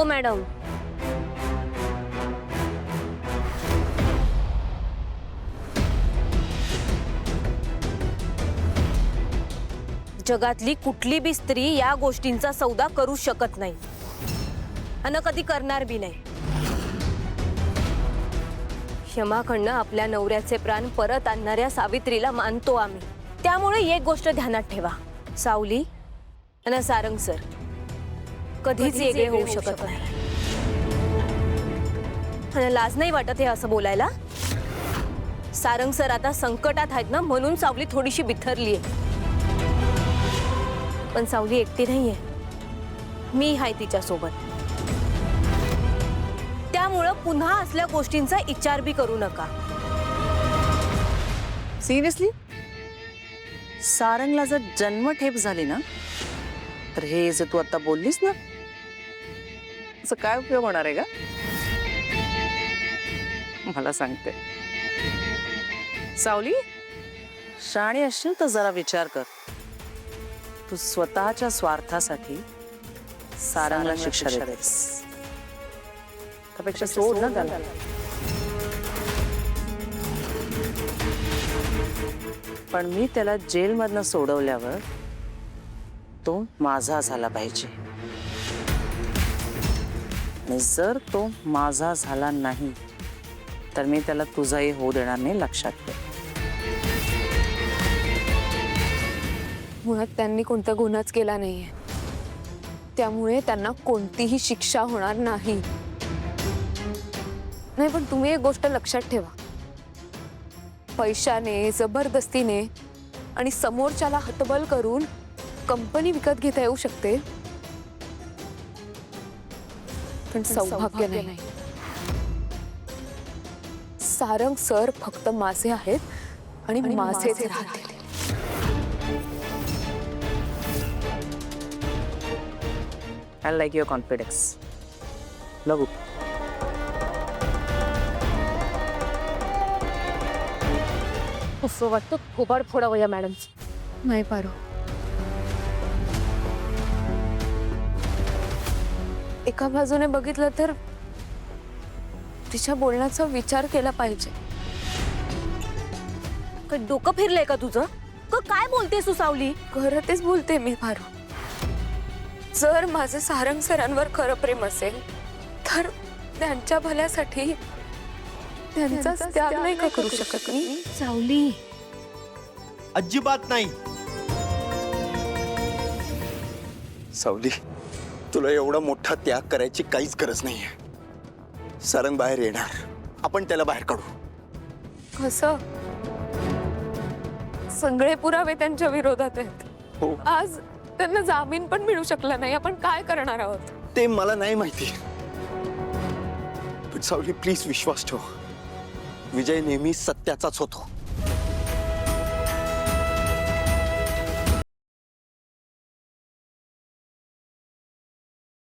हो मॅडम. जगातली कुठली बी स्त्री या गोष्टींचा सौदा करू शकत नाही आणि कधी करणार बी नाही. क्षमाकडनं आपल्या नवऱ्याचे प्राण परत आणणाऱ्या सावित्रीला मानतो आम्ही. त्यामुळे एक गोष्ट ध्यानात ठेवा, सावली आणि सारंग सर कधीच वेगळे होऊ शकत नाही. आणि लाज नाही वाटत हे असं बोलायला? सारंग सर आता संकटात आहेत ना, म्हणून सावली थोडीशी बिथरली आहे. पण सावली एकटी नाहीये, मी आहे तिच्या सोबत. त्यामुळे पुन्हा असल्या गोष्टींचा विचार बी करू नका. सिरियसली सारंगला जर जन्मठेप झाली ना, तर हे जे तू आता बोललीस ना, असं काय उपयोग होणार आहे का? मला सांगते. सावली, शाणी असशील तर जरा विचार कर. तू स्वतःच्या स्वार्थासाठी सारंगला शिक्षा देतेस, त्यापेक्षा सोड ना त्याला. पण मी त्याला जेलमधनं सोडवल्यावर तो माझा झाला पाहिजे. आणि जर तो माझा झाला नाही तर मी त्याला तुझाही होऊ देणार नाही, लक्षात ठेव. मुळात त्यांनी कोणता गुन्हाच केला नाहीये, त्यामुळे त्यांना कोणतीही शिक्षा होणार नाही. नाही, पण तुम्ही एक गोष्ट लक्षात ठेवा, पैशाने, जबरदस्तीने आणि समोरच्याला हतबल करून कंपनी विकत घेता येऊ शकते, पण सौभाग्य नाही. सारंग सर फक्त माझे आहेत आणि माझेच राहतील. I like your confidence. लघु. असं वाटतं थोबाड फोडावं या मॅडम. नाही पारो, एका बाजूने बघितलं तर तिच्या बोलण्याचा विचार केला पाहिजे. डोकं फिरलंय का तुझं? काय बोलतेस तू सावली? खरं तेच बोलते मी पारो. जर माझं सारंग सरांवर खरं प्रेम असेल तर त्यांच्या भल्यासाठी त्यांचा त्याग नाही का करू शकत मी? सावली, अजिबात नाही. सावली, तुला एवढा मोठा त्याग करायची काहीच गरज नाहीये. सारंग बाहेर येणार, आपण त्याला बाहेर काढू. कसं? सगळे पुरावे त्यांच्या विरोधात आहेत. हो, आज त्यांना जामीन पण मिळू शकला नाही. आपण काय करणार आहोत ते मला नाही माहिती. पण सावली, प्लीज विश्वास ठेव, विजय नेहमी सत्याचाच होतो.